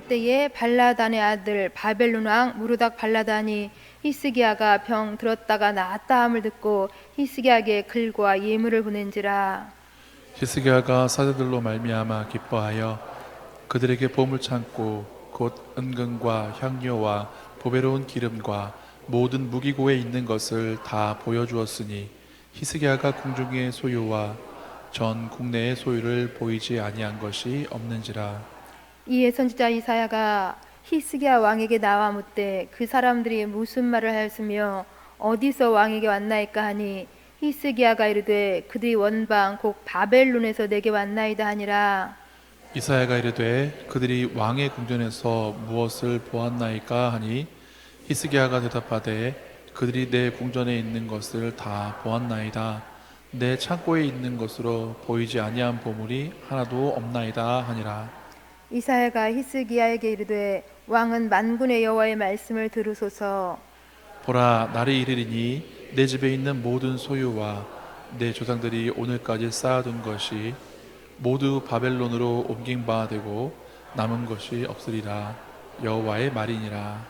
때에 발라단의 아들 바벨론 왕 무르닥 발라단이 히스기야가 병 들었다가 나았다 함을 듣고 히스기야에게 글과 예물을 보낸지라. 히스기야가 사제들로 말미암아 기뻐하여 그들에게 보물 창고 곧 은금과 향료와 보배로운 기름과 모든 무기고에 있는 것을 다 보여주었으니 히스기야가 궁중의 소유와 전 국내의 소유를 보이지 아니한 것이 없는지라. 이에 선지자 이사야가 히스기야 왕에게 나와 묻되 그 사람들이 무슨 말을 하였으며 어디서 왕에게 왔나이까 하니 히스기야가 이르되 그들이 원방 곧 바벨론에서 내게 왔나이다 하니라. 이사야가 이르되 그들이 왕의 궁전에서 무엇을 보았나이까 하니 히스기야가 대답하되 그들이 내 궁전에 있는 것을 다 보았나이다. 내 창고에 있는 것으로 보이지 아니한 보물이 하나도 없나이다 하니라. 이사야가 히스기야에게 이르되 왕은 만군의 여호와의 말씀을 들으소서. 보라, 날이 이르리니 내 집에 있는 모든 소유와 내 조상들이 오늘까지 쌓아둔 것이 모두 바벨론으로 옮긴 바 되고 남은 것이 없으리라. 여호와의 말이니라.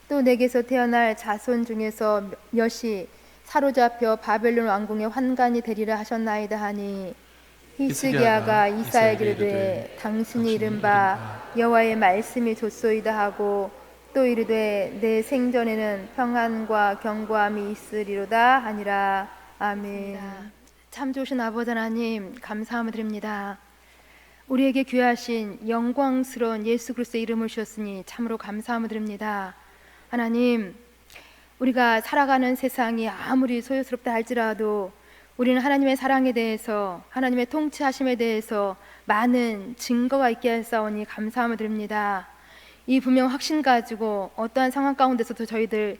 또 내게서 태어날 자손 중에서 몇이 사로잡혀 바벨론 왕궁의 환관이 되리라 하셨나이다 하니 히스기야가 이사야에게 이르되 당신이 이른바 여호와의 말씀이 좋소이다 하고 또 이르되 내 생전에는 평안과 견고함이 있으리로다 하니라. 아멘. 참 좋으신 아버지 하나님 감사함을 드립니다. 우리에게 귀하신 영광스러운 예수 그리스도의 이름을 주셨으니 참으로 감사함을 드립니다. 하나님, 우리가 살아가는 세상이 아무리 소요스럽다 할지라도 우리는 하나님의 사랑에 대해서, 하나님의 통치하심에 대해서 많은 증거가 있게 하사오니 감사함을 드립니다. 이 분명 확신 가지고 어떠한 상황 가운데서도 저희들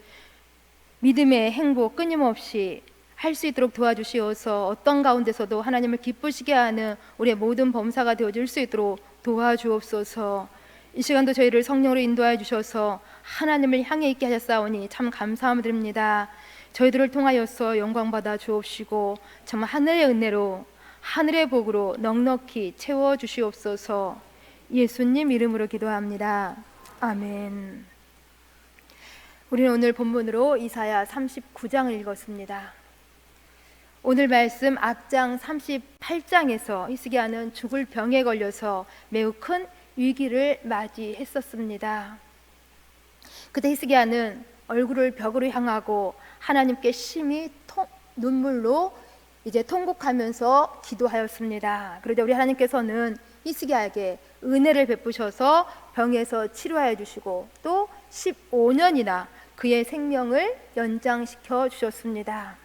믿음의 행복 끊임없이 할 수 있도록 도와주시어서 어떤 가운데서도 하나님을 기쁘시게 하는 우리의 모든 범사가 되어줄 수 있도록 도와주옵소서. 이 시간도 저희를 성령으로 인도하여 주셔서 하나님을 향해 있게 하셨사오니 참 감사함을 드립니다. 저희들을 통하여서 영광받아 주옵시고 정말 하늘의 은혜로 하늘의 복으로 넉넉히 채워주시옵소서. 예수님 이름으로 기도합니다. 아멘. 우리는 오늘 본문으로 이사야 39장을 읽었습니다. 오늘 말씀 앞장 38장에서 히스기야는 죽을 병에 걸려서 매우 큰 위기를 맞이했었습니다. 그때 히스기야는 얼굴을 벽으로 향하고 하나님께 심히 눈물로 이제 통곡하면서 기도하였습니다. 그러자 우리 하나님께서는 히스기야에게 은혜를 베푸셔서 병에서 치료하여 주시고 또 15년이나 그의 생명을 연장시켜 주셨습니다.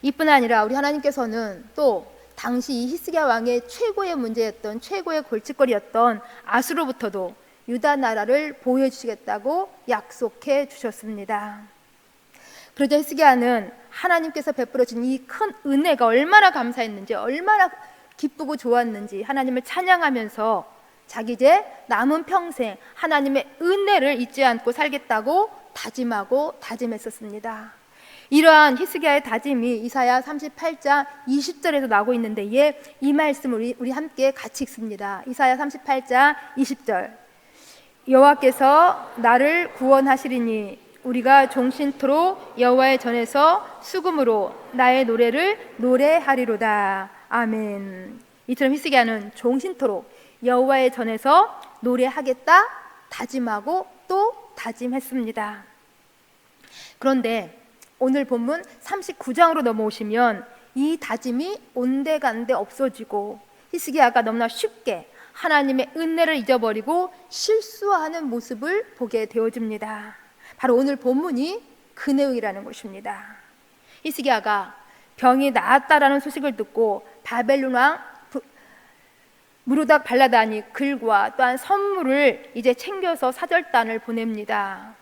이뿐 아니라 우리 하나님께서는 또 당시 이 히스기야 왕의 최고의 문제였던, 최고의 골칫거리였던 아수로부터도 유다 나라를 보호해 주시겠다고 약속해 주셨습니다. 그러자 히스기야는 하나님께서 베풀어 준 이 큰 은혜가 얼마나 감사했는지, 얼마나 기쁘고 좋았는지 하나님을 찬양하면서 자기 이제 남은 평생 하나님의 은혜를 잊지 않고 살겠다고 다짐하고 다짐했었습니다. 이러한 히스기야의 다짐이 이사야 38장 20절에서 나오고 있는데 이 말씀을 우리 함께 같이 읽습니다. 이사야 38장 20절. 여호와께서 나를 구원하시리니 우리가 종신토록 여호와의 전에서 수금으로 나의 노래를 노래하리로다. 아멘. 이처럼 히스기야는 종신토록 여호와의 전에서 노래하겠다 다짐하고 또 다짐했습니다. 그런데 오늘 본문 39장으로 넘어오시면 이 다짐이 온데간데 없어지고 히스기야가 너무나 쉽게 하나님의 은혜를 잊어버리고 실수하는 모습을 보게 되어집니다. 바로 오늘 본문이 그 내용이라는 것입니다. 히스기야가 병이 나았다라는 소식을 듣고 바벨론 왕 무르닥 발라단이 글과 또한 선물을 이제 챙겨서 사절단을 보냅니다.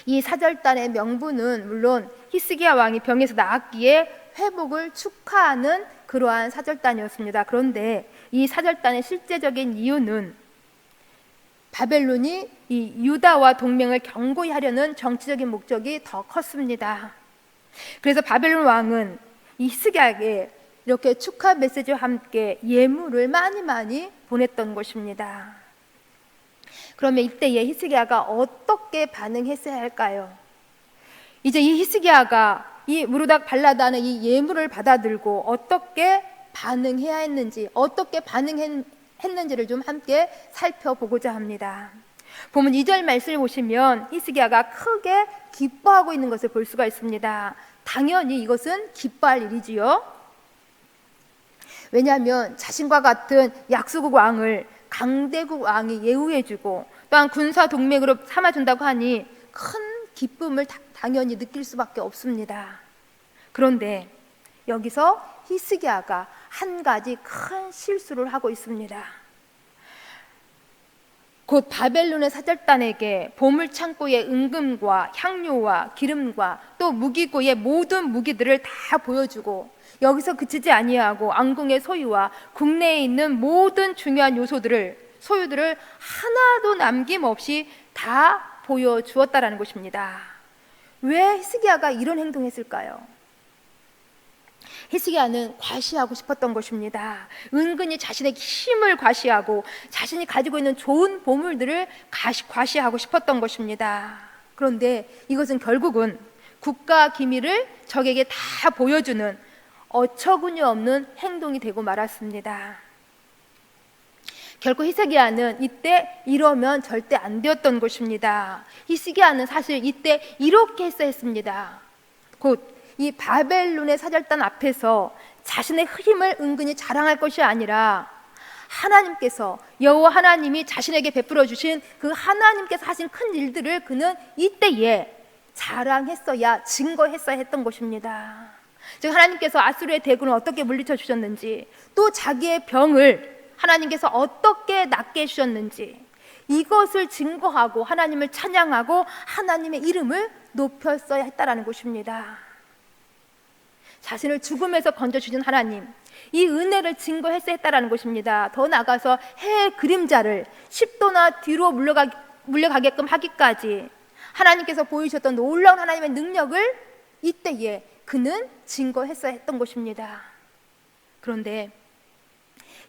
이 사절단의 명분은 물론 히스기야 왕이 병에서 나았기에 회복을 축하하는 그러한 사절단이었습니다. 그런데 이 사절단의 실제적인 이유는 바벨론이 이 유다와 동맹을 견고히 하려는 정치적인 목적이 더 컸습니다. 그래서 바벨론 왕은 이 히스기야에게 이렇게 축하 메시지와 함께 예물을 많이 보냈던 것입니다. 그러면 이때에 히스기야가 어떻게 반응했어야 할까요? 이제 이 히스기야가 이 무르닥 발라다는 이 예물을 받아들고 어떻게 반응해야 했는지, 어떻게 반응했는지를 좀 함께 살펴보고자 합니다. 보면 2절 말씀을 보시면 히스기야가 크게 기뻐하고 있는 것을 볼 수가 있습니다. 당연히 이것은 기뻐할 일이지요. 왜냐하면 자신과 같은 약소국 왕을 강대국 왕이 예우해주고 또한 군사 동맹으로 삼아준다고 하니 큰 기쁨을 당연히 느낄 수밖에 없습니다. 그런데 여기서 히스기야가 한 가지 큰 실수를 하고 있습니다. 곧 바벨론의 사절단에게 보물창고의 은금과 향료와 기름과 또 무기고의 모든 무기들을 다 보여주고 여기서 그치지 아니하고 왕궁의 소유와 국내에 있는 모든 중요한 소유들을 하나도 남김없이 다 보여주었다라는 것입니다. 왜 히스기야가 이런 행동했을까요? 히스기야는 과시하고 싶었던 것입니다. 은근히 자신의 힘을 과시하고 자신이 가지고 있는 좋은 보물들을 과시하고 싶었던 것입니다. 그런데 이것은 결국은 국가 기밀을 적에게 다 보여주는 어처구니 없는 행동이 되고 말았습니다. 결코 히스기야는 이때 이러면 절대 안 되었던 것입니다. 히스기야는 사실 이때 이렇게 했어야 했습니다. 곧 이 바벨론의 사절단 앞에서 자신의 힘을 은근히 자랑할 것이 아니라 하나님께서, 여호와 하나님이 자신에게 베풀어 주신 그 하나님께서 하신 큰 일들을 그는 이때에 자랑했어야, 증거했어야 했던 것입니다. 즉 하나님께서 아수르의 대군을 어떻게 물리쳐 주셨는지, 또 자기의 병을 하나님께서 어떻게 낫게 해주셨는지, 이것을 증거하고 하나님을 찬양하고 하나님의 이름을 높였어야 했다라는 것입니다. 자신을 죽음에서 건져주신 하나님, 이 은혜를 증거했어야 했다라는 것입니다. 더 나아가서 해의 그림자를 10도나 뒤로 물려가게끔 하기까지 하나님께서 보이셨던 놀라운 하나님의 능력을 이때에 그는 증거했어야 했던 것입니다. 그런데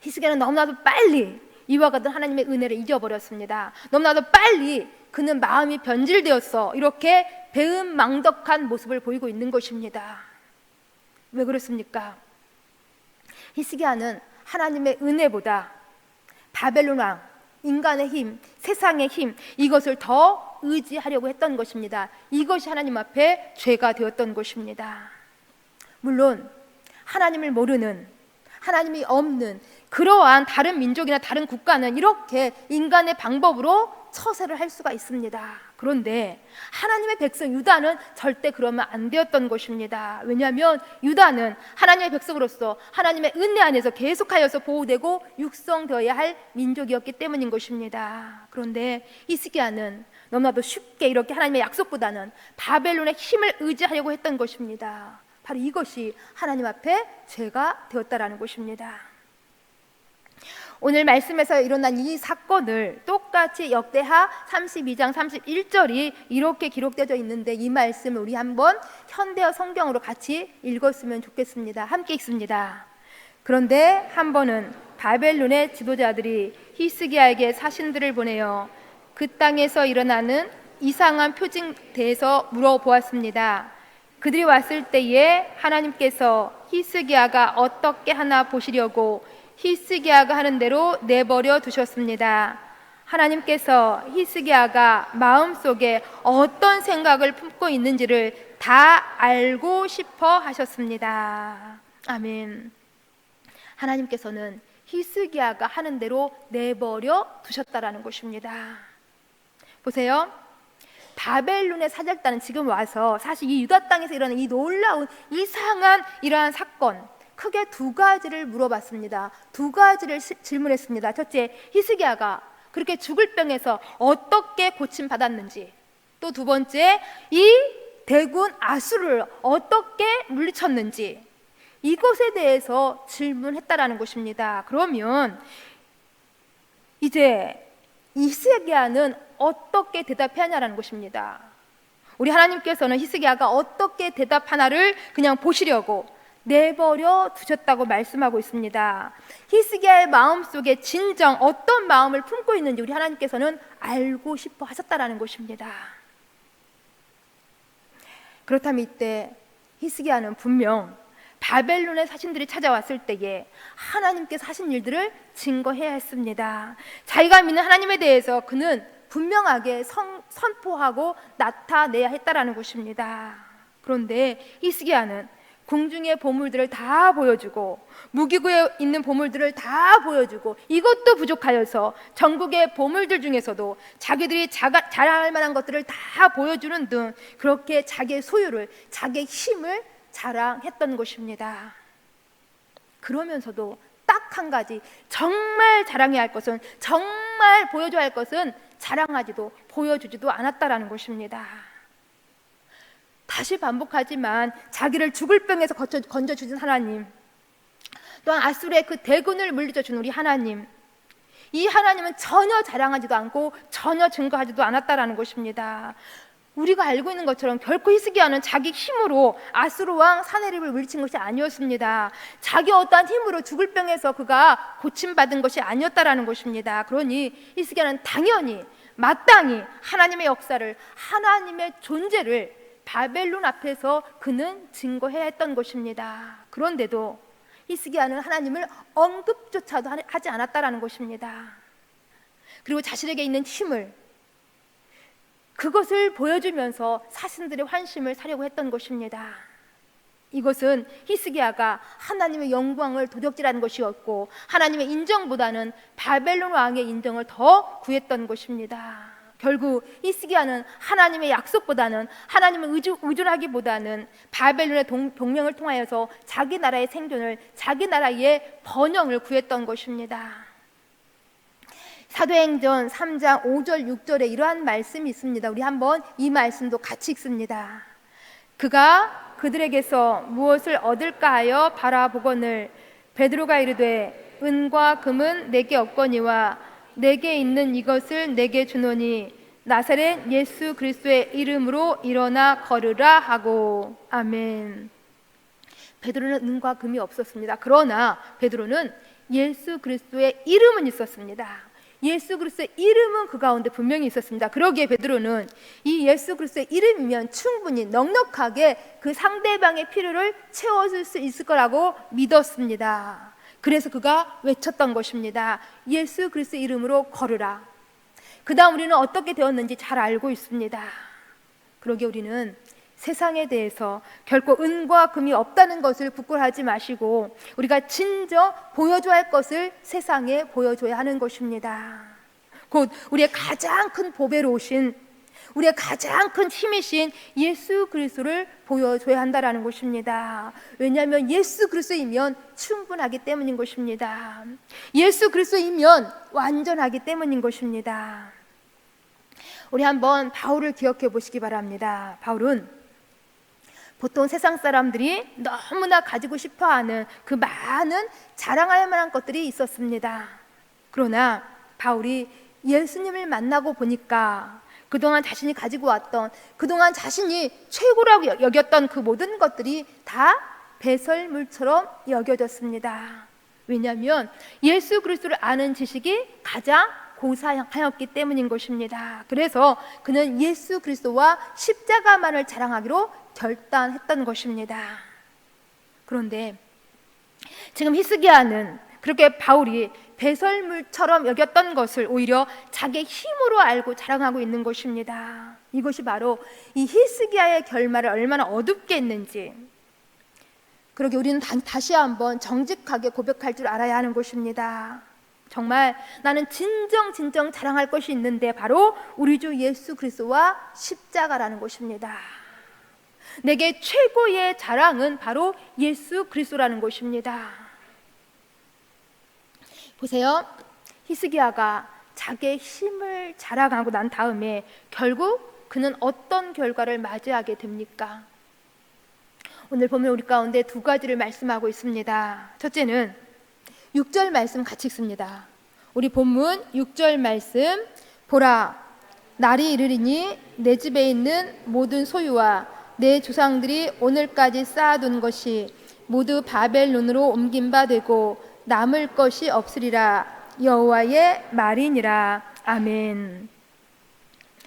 히스기야는 너무나도 빨리 이와 같은 하나님의 은혜를 잊어버렸습니다. 너무나도 빨리 그는 마음이 변질되었어 이렇게 배은망덕한 모습을 보이고 있는 것입니다. 왜 그렇습니까? 히스기야는 하나님의 은혜보다 바벨론 왕, 인간의 힘, 세상의 힘, 이것을 더 의지하려고 했던 것입니다. 이것이 하나님 앞에 죄가 되었던 것입니다. 물론 하나님을 모르는, 하나님이 없는 그러한 다른 민족이나 다른 국가는 이렇게 인간의 방법으로 처세를 할 수가 있습니다. 그런데 하나님의 백성 유다는 절대 그러면 안 되었던 것입니다. 왜냐하면 유다는 하나님의 백성으로서 하나님의 은혜 안에서 계속하여서 보호되고 육성되어야 할 민족이었기 때문인 것입니다. 그런데 히스기야는 너무나도 쉽게 이렇게 하나님의 약속보다는 바벨론의 힘을 의지하려고 했던 것입니다. 바로 이것이 하나님 앞에 죄가 되었다라는 것입니다. 오늘 말씀에서 일어난 이 사건을 똑같이 역대하 32장 31절이 이렇게 기록되어 있는데 이 말씀을 우리 한번 현대어 성경으로 같이 읽었으면 좋겠습니다. 함께 읽습니다. 그런데 한 번은 바벨론의 지도자들이 히스기야에게 사신들을 보내어 그 땅에서 일어나는 이상한 표징에 대해서 물어보았습니다. 그들이 왔을 때에 하나님께서 히스기야가 어떻게 하나 보시려고 히스기야가 하는 대로 내버려 두셨습니다. 하나님께서 히스기야가 마음속에 어떤 생각을 품고 있는지를 다 알고 싶어 하셨습니다. 아멘. 하나님께서는 히스기야가 하는 대로 내버려 두셨다라는 것입니다. 보세요. 바벨론의 사절단은 지금 와서 사실 이 유다 땅에서 일어난 이 놀라운 이상한 이러한 사건, 크게 두 가지를 물어봤습니다. 두 가지를 질문했습니다. 첫째, 히스기야가 그렇게 죽을 병에서 어떻게 고침받았는지, 또 두 번째, 이 대군 아수르를 어떻게 물리쳤는지, 이것에 대해서 질문했다라는 것입니다. 그러면 이제 히스기야는 어떻게 대답해야 하냐라는 것입니다. 우리 하나님께서는 히스기야가 어떻게 대답하나를 그냥 보시려고 내버려 두셨다고 말씀하고 있습니다. 히스기야의 마음속에 진정 어떤 마음을 품고 있는지 우리 하나님께서는 알고 싶어 하셨다라는 것입니다. 그렇다면 이때 히스기야는 분명 바벨론의 사신들이 찾아왔을 때에 하나님께서 하신 일들을 증거해야 했습니다. 자기가 믿는 하나님에 대해서 그는 분명하게 선포하고 나타내야 했다라는 것입니다. 그런데 히스기야는 궁중의 보물들을 다 보여주고 무기고에 있는 보물들을 다 보여주고 이것도 부족하여서 전국의 보물들 중에서도 자기들이 자랑할 만한 것들을 다 보여주는 등 그렇게 자기의 소유를, 자기의 힘을 자랑했던 것입니다. 그러면서도 딱 한 가지, 정말 자랑해야 할 것은, 정말 보여줘야 할 것은 자랑하지도 보여주지도 않았다라는 것입니다. 다시 반복하지만 자기를 죽을 병에서 건져주신 하나님, 또한 아수르의 그 대군을 물리쳐준 우리 하나님, 이 하나님은 전혀 자랑하지도 않고 전혀 증거하지도 않았다라는 것입니다. 우리가 알고 있는 것처럼 결코 히스기야는 자기 힘으로 아수르 왕 사네립을 물리친 것이 아니었습니다. 자기 어떠한 힘으로 죽을 병에서 그가 고침받은 것이 아니었다라는 것입니다. 그러니 히스기야는 당연히 마땅히 하나님의 역사를, 하나님의 존재를 바벨론 앞에서 그는 증거해야 했던 것입니다. 그런데도 히스기야는 하나님을 언급조차도 하지 않았다라는 것입니다. 그리고 자신에게 있는 힘을, 그것을 보여주면서 사신들의 환심을 사려고 했던 것입니다. 이것은 히스기야가 하나님의 영광을 도적질하는 것이었고 하나님의 인정보다는 바벨론 왕의 인정을 더 구했던 것입니다. 결국 히스기야는 하나님의 약속보다는, 하나님을 의존하기보다는 바벨론의 동맹을 통하여서 자기 나라의 생존을, 자기 나라의 번영을 구했던 것입니다. 사도행전 3장 5절 6절에 이러한 말씀이 있습니다. 우리 한번 이 말씀도 같이 읽습니다. 그가 그들에게서 무엇을 얻을까 하여 바라보거늘 베드로가 이르되 은과 금은 내게 없거니와 내게 있는 이것을 내게 주노니 나사렛 예수 그리스도의 이름으로 일어나 걸으라 하고. 아멘. 베드로는 은과 금이 없었습니다. 그러나 베드로는 예수 그리스도의 이름은 있었습니다. 예수 그리스도의 이름은 그 가운데 분명히 있었습니다. 그러기에 베드로는 이 예수 그리스도의 이름이면 충분히 넉넉하게 그 상대방의 필요를 채워줄 수 있을 거라고 믿었습니다. 그래서 그가 외쳤던 것입니다. 예수 그리스도의 이름으로 걸으라. 그 다음 우리는 어떻게 되었는지 잘 알고 있습니다. 그러기에 우리는 세상에 대해서 결코 은과 금이 없다는 것을 부끄러워하지 마시고 우리가 진정 보여줘야 할 것을 세상에 보여줘야 하는 것입니다. 곧 우리의 가장 큰 보배로 오신, 우리의 가장 큰 힘이신 예수 그리스도를 보여줘야 한다는 것입니다. 왜냐하면 예수 그리스도이면 충분하기 때문인 것입니다. 예수 그리스도이면 완전하기 때문인 것입니다. 우리 한번 바울을 기억해 보시기 바랍니다. 바울은 보통 세상 사람들이 너무나 가지고 싶어하는 그 많은 자랑할 만한 것들이 있었습니다. 그러나 바울이 예수님을 만나고 보니까 그동안 자신이 가지고 왔던, 그동안 자신이 최고라고 여겼던 그 모든 것들이 다 배설물처럼 여겨졌습니다. 왜냐하면 예수 그리스도를 아는 지식이 가장 고사하였기 때문인 것입니다. 그래서 그는 예수 그리스도와 십자가만을 자랑하기로 결단했던 것입니다. 그런데 지금 히스기야는 그렇게 바울이 배설물처럼 여겼던 것을 오히려 자기의 힘으로 알고 자랑하고 있는 것입니다. 이것이 바로 이 히스기야의 결말을 얼마나 어둡게 했는지, 그러게 우리는 다시 한번 정직하게 고백할 줄 알아야 하는 것입니다. 정말 나는 진정 자랑할 것이 있는데 바로 우리 주 예수 그리스도와 십자가라는 것입니다. 내게 최고의 자랑은 바로 예수 그리스도라는 것입니다. 보세요. 히스기야가 자기의 힘을 자랑하고 난 다음에 결국 그는 어떤 결과를 맞이하게 됩니까? 오늘 보면 우리 가운데 두 가지를 말씀하고 있습니다. 첫째는 6절 말씀 같이 읽습니다. 우리 본문 6절 말씀, 보라 날이 이르리니 내 집에 있는 모든 소유와 내 조상들이 오늘까지 쌓아둔 것이 모두 바벨론으로 옮긴 바 되고 남을 것이 없으리라. 여호와의 말이니라. 아멘.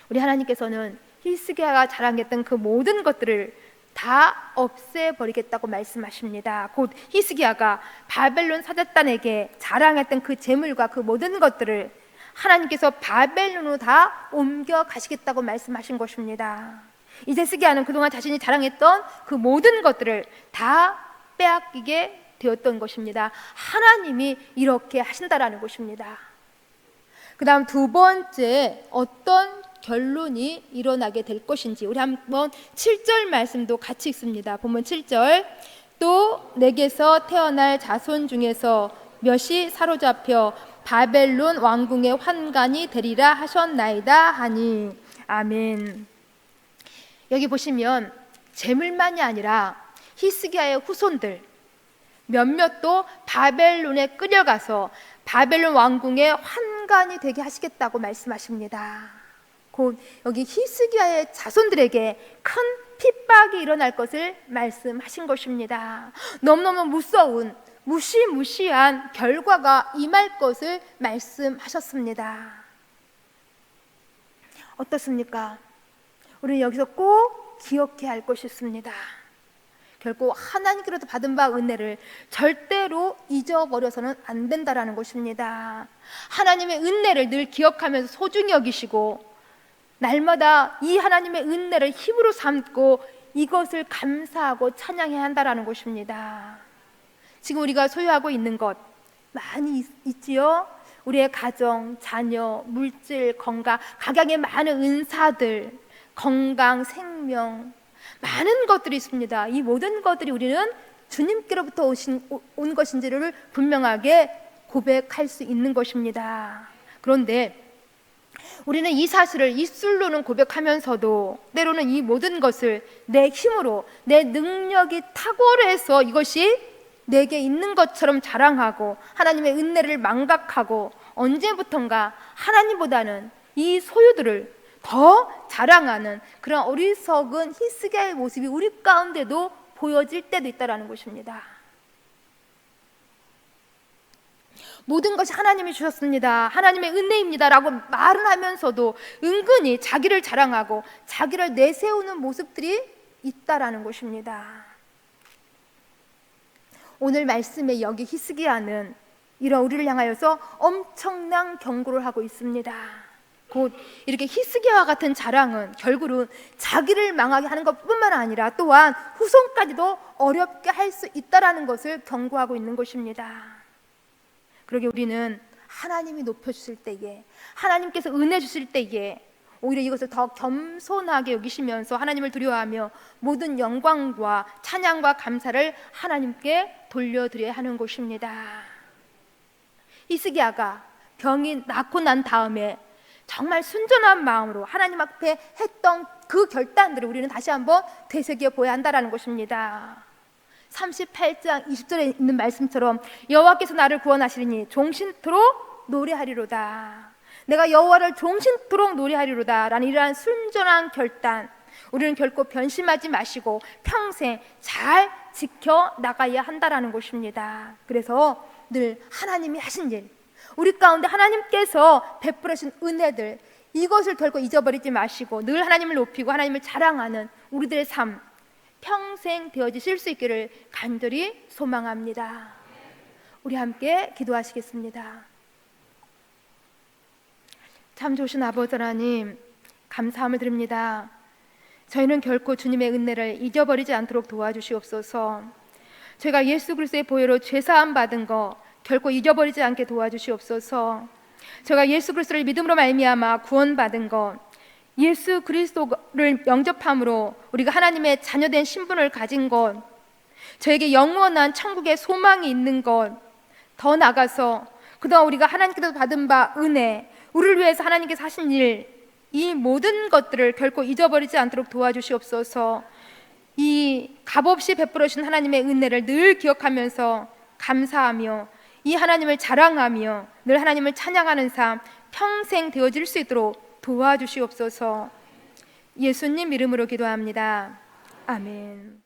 우리 하나님께서는 히스기야가 자랑했던 그 모든 것들을 다 없애버리겠다고 말씀하십니다. 곧 히스기야가 바벨론 사절단에게 자랑했던 그 재물과 그 모든 것들을 하나님께서 바벨론으로 다 옮겨가시겠다고 말씀하신 것입니다. 이제 히스기야는 그동안 자신이 자랑했던 그 모든 것들을 다 빼앗기게 되었던 것입니다. 하나님이 이렇게 하신다라는 것입니다. 그 다음 두 번째, 어떤 결론이 일어나게 될 것인지 우리 한번 7절 말씀도 같이 읽습니다. 보면 7절, 또 내게서 태어날 자손 중에서 몇이 사로잡혀 바벨론 왕궁의 환관이 되리라 하셨나이다 하니. 아멘. 여기 보시면 재물만이 아니라 히스기야의 후손들 몇몇도 바벨론에 끌려가서 바벨론 왕궁의 환관이 되게 하시겠다고 말씀하십니다. 곧 여기 히스기야의 자손들에게 큰 핍박이 일어날 것을 말씀하신 것입니다. 너무너무 무서운 무시무시한 결과가 임할 것을 말씀하셨습니다. 어떻습니까? 우리는 여기서 꼭 기억해야 할 것이 있습니다. 결코 하나님께로부터 받은 바 은혜를 절대로 잊어버려서는 안 된다라는 것입니다. 하나님의 은혜를 늘 기억하면서 소중히 여기시고 날마다 이 하나님의 은혜를 힘으로 삼고 이것을 감사하고 찬양해야 한다라는 것입니다. 지금 우리가 소유하고 있는 것 많이 있지요? 우리의 가정, 자녀, 물질, 건강, 각양의 많은 은사들, 건강, 생명, 많은 것들이 있습니다. 이 모든 것들이 우리는 주님께로부터 온 것인지를 분명하게 고백할 수 있는 것입니다. 그런데 우리는 이 사실을 입술로는 고백하면서도 때로는 이 모든 것을 내 힘으로, 내 능력이 탁월해서 이것이 내게 있는 것처럼 자랑하고 하나님의 은혜를 망각하고 언제부턴가 하나님보다는 이 소유들을 더 자랑하는 그런 어리석은 히스기야의 모습이 우리 가운데도 보여질 때도 있다는 것입니다. 모든 것이 하나님이 주셨습니다, 하나님의 은혜입니다 라고 말은 하면서도 은근히 자기를 자랑하고 자기를 내세우는 모습들이 있다라는 것입니다. 오늘 말씀에 여기 히스기야는 이런 우리를 향하여서 엄청난 경고를 하고 있습니다. 곧 이렇게 히스기야와 같은 자랑은 결국은 자기를 망하게 하는 것뿐만 아니라 또한 후손까지도 어렵게 할 수 있다라는 것을 경고하고 있는 것입니다. 그러게 우리는 하나님이 높여주실 때에, 하나님께서 은혜 주실 때에 오히려 이것을 더 겸손하게 여기시면서 하나님을 두려워하며 모든 영광과 찬양과 감사를 하나님께 돌려드려야 하는 것입니다. 히스기야가 병이 낫고 난 다음에 정말 순전한 마음으로 하나님 앞에 했던 그 결단들을 우리는 다시 한번 되새겨 보아야 한다는 것입니다. 38장 20절에 있는 말씀처럼 여호와께서 나를 구원하시리니 종신토록 노래하리로다. 내가 여호와를 종신토록 노래하리로다 라는 이러한 순전한 결단, 우리는 결코 변심하지 마시고 평생 잘 지켜나가야 한다는 것입니다. 그래서 늘 하나님이 하신 일, 우리 가운데 하나님께서 베풀으신 은혜들, 이것을 결코 잊어버리지 마시고 늘 하나님을 높이고 하나님을 자랑하는 우리들의 삶 평생 되어지실 수 있기를 간절히 소망합니다. 우리 함께 기도하시겠습니다. 참 좋으신 아버지 하나님, 감사함을 드립니다. 저희는 결코 주님의 은혜를 잊어버리지 않도록 도와주시옵소서. 저희가 예수 그리스도의 보혈로 죄사함 받은 거 결코 잊어버리지 않게 도와주시옵소서. 저희가 예수 그리스도를 믿음으로 말미암아 구원받은 것, 예수 그리스도를 영접함으로 우리가 하나님의 자녀된 신분을 가진 것, 저에게 영원한 천국의 소망이 있는 것, 더 나아가서 그동안 우리가 하나님께서 받은 바 은혜, 우리를 위해서 하나님께서 하신 일, 이 모든 것들을 결코 잊어버리지 않도록 도와주시옵소서. 이 값없이 베풀어 주신 하나님의 은혜를 늘 기억하면서 감사하며 이 하나님을 자랑하며 늘 하나님을 찬양하는 삶 평생 되어질 수 있도록 도와주시옵소서. 예수님 이름으로 기도합니다. 아멘.